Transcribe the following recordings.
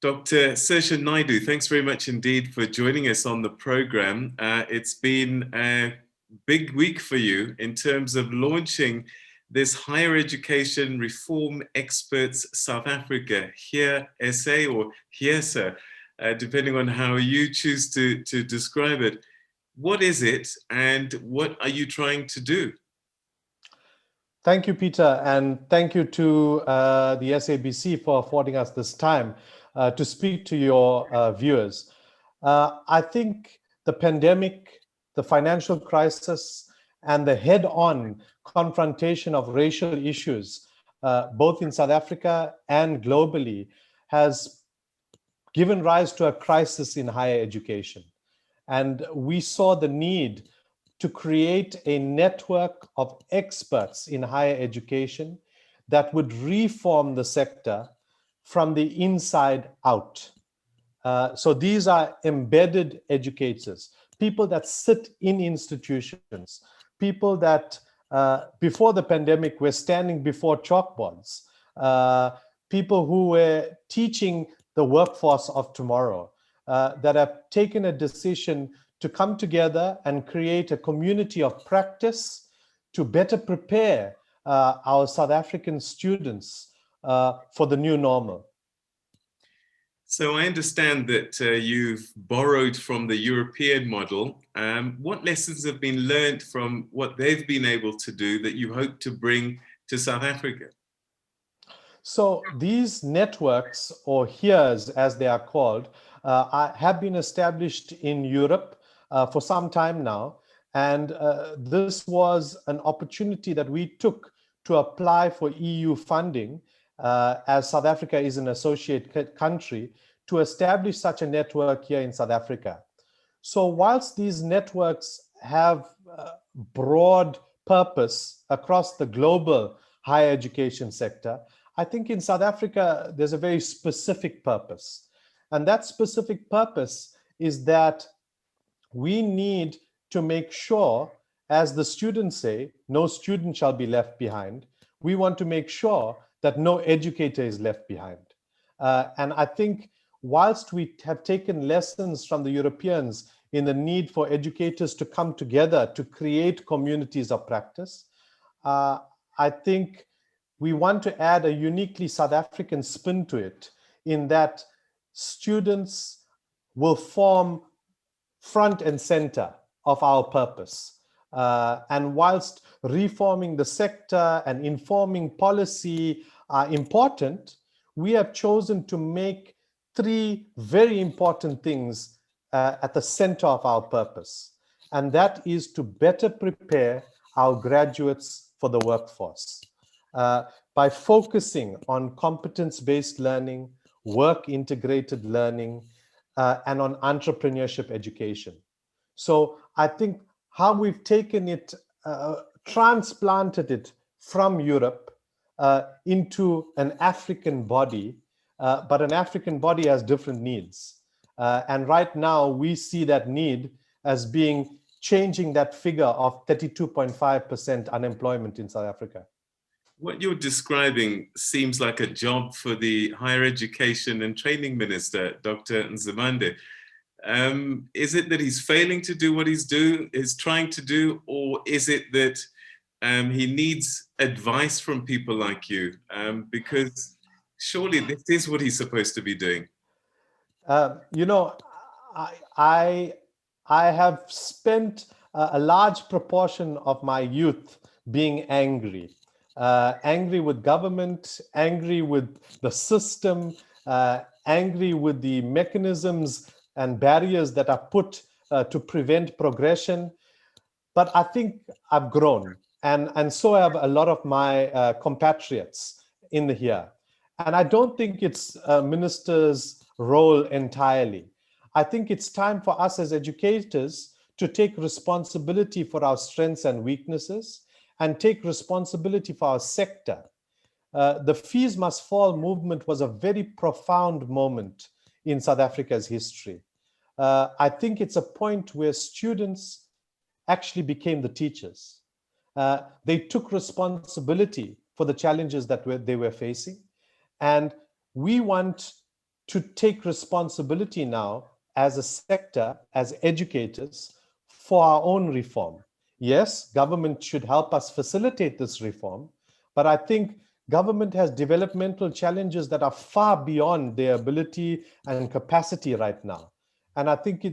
Dr. Sershan Naidoo, thanks very much indeed for joining us on the program. It's been a big week for you in terms of launching this Higher Education Reform Experts South Africa, HERESA or HERESA, depending on how you choose to describe it. What is it and what are you trying to do? Thank you, Peter, and thank you to the SABC for affording us this time to speak to your viewers. I think the pandemic, the financial crisis, and the head-on confrontation of racial issues, both in South Africa and globally, has given rise to a crisis in higher education. And we saw the need to create a network of experts in higher education that would reform the sector from the inside out. So these are embedded educators, people that sit in institutions, people that before the pandemic were standing before chalkboards, people who were teaching the workforce of tomorrow, that have taken a decision to come together and create a community of practice to better prepare our South African students for the new normal. So I understand that you've borrowed from the European model. What lessons have been learned from what they've been able to do that you hope to bring to South Africa? So these networks, or HERES as they are called, have been established in Europe for some time now. And this was an opportunity that we took to apply for EU funding, as South Africa is an associate country, to establish such a network here in South Africa. So whilst these networks have broad purpose across the global higher education sector, I think in South Africa, there's a very specific purpose. And that specific purpose is that we need to make sure, as the students say, no student shall be left behind. We want to make sure that no educator is left behind. And I think whilst we have taken lessons from the Europeans in the need for educators to come together to create communities of practice, I think we want to add a uniquely South African spin to it, in that students will form front and center of our purpose. And whilst reforming the sector and informing policy are important, we have chosen to make three very important things at the center of our purpose. And that is to better prepare our graduates for the workforce. By focusing on competence-based learning, work-integrated learning, and on entrepreneurship education. So I think how we've taken it, transplanted it from Europe into an African body, but an African body has different needs. And right now we see that need as being changing that figure of 32.5% unemployment in South Africa. What you're describing seems like a job for the Higher Education and Training Minister, Dr. Nzimande. Is it that he's failing to do what he's trying to do, or is it that he needs advice from people like you? Because surely this is what he's supposed to be doing. You know, I have spent a large proportion of my youth being angry. Angry with government, angry with the system, angry with the mechanisms and barriers that are put to prevent progression. But I think I've grown, and so have a lot of my compatriots in the here. And I don't think it's a minister's role entirely. I think it's time for us as educators to take responsibility for our strengths and weaknesses, and take responsibility for our sector. The Fees Must Fall movement was a very profound moment in South Africa's history. I think it's a point where students actually became the teachers. They took responsibility for the challenges that they were facing. And we want to take responsibility now as a sector, as educators, for our own reform. Yes, government should help us facilitate this reform, but I think government has developmental challenges that are far beyond their ability and capacity right now. And I think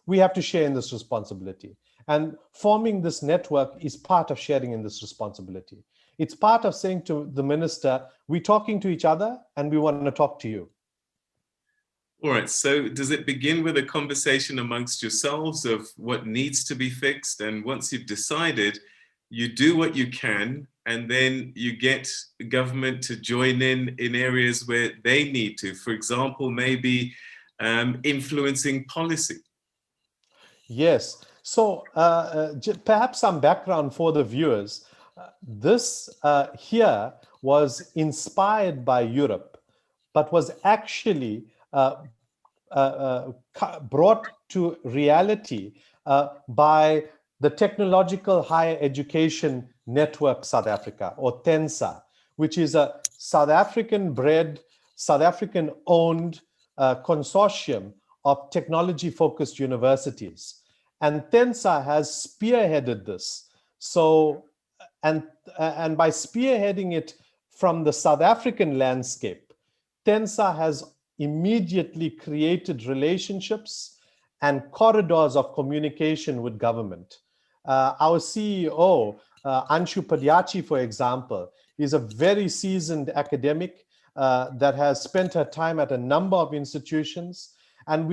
we have to share in this responsibility. And forming this network is part of sharing in this responsibility. It's part of saying to the minister, we're talking to each other and we want to talk to you. All right, so does it begin with a conversation amongst yourselves of what needs to be fixed? And once you've decided, you do what you can, and then you get government to join in areas where they need to. For example, maybe influencing policy. Yes. So perhaps some background for the viewers. This here was inspired by Europe, but was actually brought to reality by the Technological Higher Education Network South Africa, or TENSA, which is a South African-bred, South African-owned consortium of technology-focused universities. And TENSA has spearheaded this. So, and by spearheading it from the South African landscape, TENSA has immediately created relationships and corridors of communication with government. Our CEO, Anshu Padyachi, for example, is a very seasoned academic that has spent her time at a number of institutions. And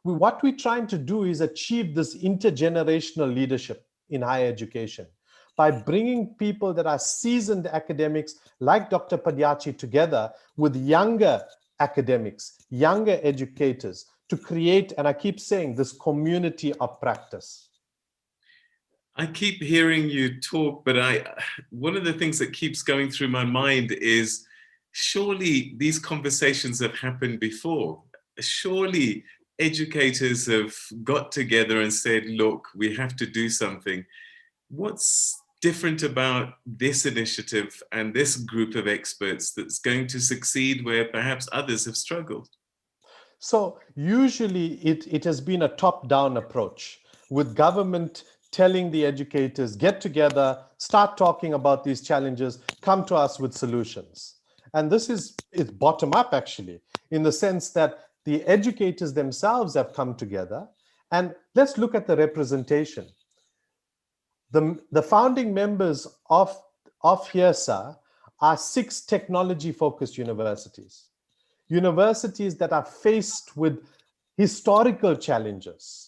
what we're trying to do is achieve this intergenerational leadership in higher education by bringing people that are seasoned academics like Dr. Padyachi together with younger academics, younger educators, to create, and I keep saying, this community of practice. I keep hearing you talk, but one of the things that keeps going through my mind is, surely these conversations have happened before. Surely educators have got together and said, look, we have to do something. What's different about this initiative and this group of experts that's going to succeed where perhaps others have struggled? So usually it has been a top-down approach, with government telling the educators, get together, start talking about these challenges, come to us with solutions. And this is bottom-up, actually, in the sense that the educators themselves have come together. And let's look at the representation. The founding members of HERESA are 6 technology-focused universities. Universities that are faced with historical challenges,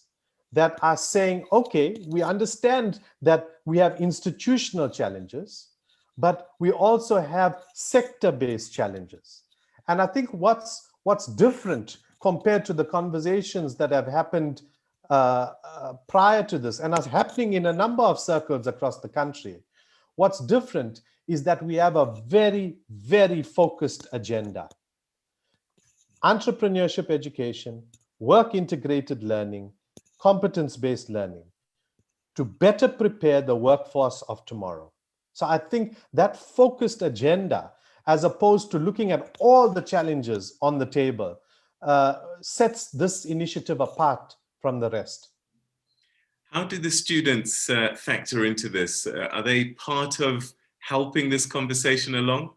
that are saying, okay, we understand that we have institutional challenges, but we also have sector-based challenges. And I think what's different compared to the conversations that have happened prior to this, and are happening in a number of circles across the country, what's different is that we have a very, very focused agenda. Entrepreneurship education, work-integrated learning, competence-based learning, to better prepare the workforce of tomorrow. So I think that focused agenda, as opposed to looking at all the challenges on the table, sets this initiative apart from the rest. How do the students factor into this? Are they part of helping this conversation along?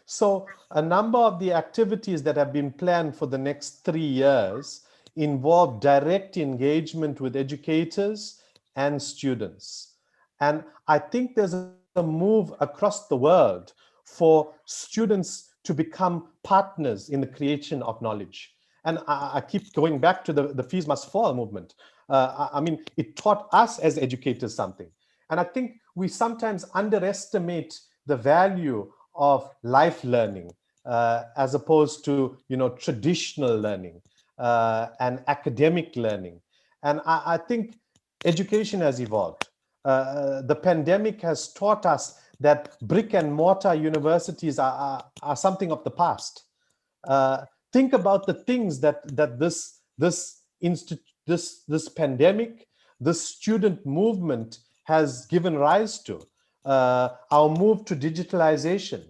So a number of the activities that have been planned for the next 3 years involve direct engagement with educators and students. And I think there's a move across the world for students to become partners in the creation of knowledge. And I keep going back to the Fees Must Fall movement. I mean, it taught us as educators something. And I think we sometimes underestimate the value of life learning as opposed to, traditional learning and academic learning. And I think education has evolved. The pandemic has taught us that brick and mortar universities are something of the past. Think about the things that this pandemic, this student movement has given rise to. Our move to digitalization,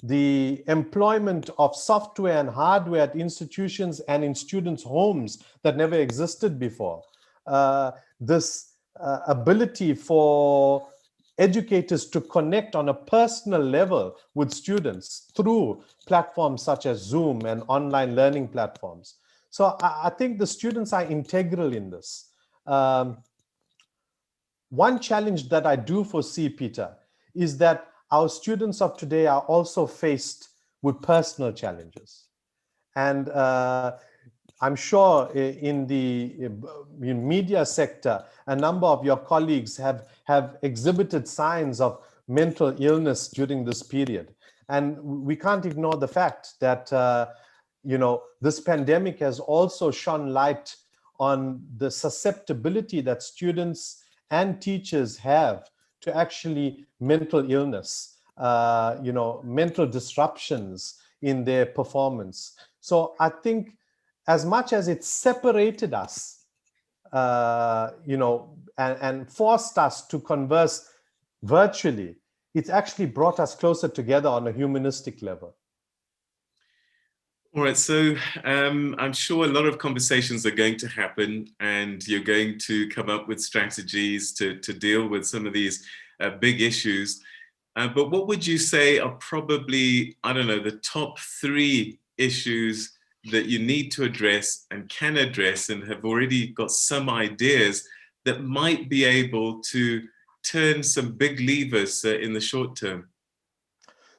the employment of software and hardware at institutions and in students' homes that never existed before. This ability for educators to connect on a personal level with students through platforms such as Zoom and online learning platforms. So I think the students are integral in this. One challenge that I do foresee, Peter, is that our students of today are also faced with personal challenges. And I'm sure in the media sector, a number of your colleagues have exhibited signs of mental illness during this period. And we can't ignore the fact that this pandemic has also shone light on the susceptibility that students and teachers have to actually mental illness, mental disruptions in their performance. So I think as much as it separated us, and forced us to converse virtually, it's actually brought us closer together on a humanistic level. All right, so I'm sure a lot of conversations are going to happen, and you're going to come up with strategies to deal with some of these big issues. But what would you say are probably, I don't know, the top 3 issues that you need to address and can address and have already got some ideas that might be able to turn some big levers in the short term?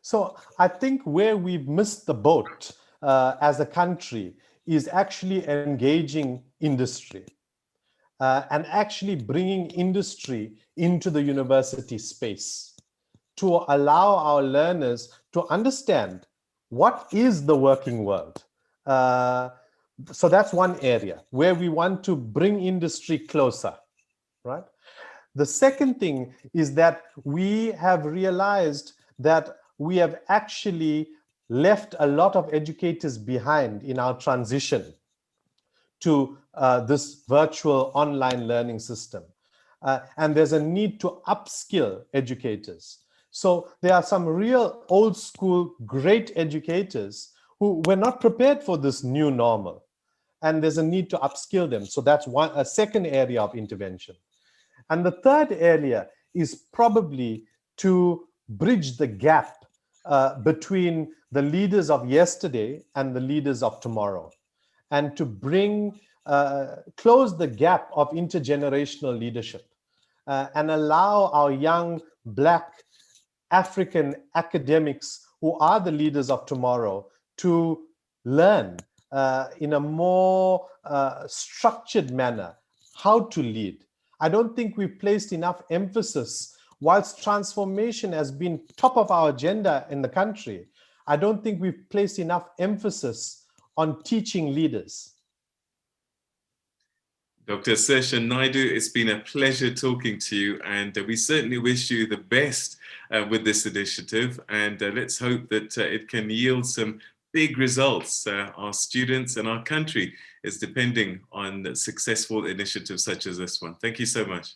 So I think where we've missed the boat as a country is actually engaging industry and actually bringing industry into the university space to allow our learners to understand what is the working world. So that's one area where we want to bring industry closer, right? The second thing is that we have realized that we have actually left a lot of educators behind in our transition to this virtual online learning system. And there's a need to upskill educators. So there are some real old school great educators who were not prepared for this new normal. And there's a need to upskill them. So that's a second area of intervention. And the third area is probably to bridge the gap between the leaders of yesterday and the leaders of tomorrow, and to close the gap of intergenerational leadership and allow our young Black African academics who are the leaders of tomorrow to learn in a more structured manner how to lead. I don't think we've placed enough emphasis, whilst transformation has been top of our agenda in the country, I don't think we've placed enough emphasis on teaching leaders. Dr. Sershan Naidoo, it's been a pleasure talking to you, and we certainly wish you the best with this initiative, and let's hope that it can yield some big results. Our students and our country is depending on successful initiatives such as this one. Thank you so much.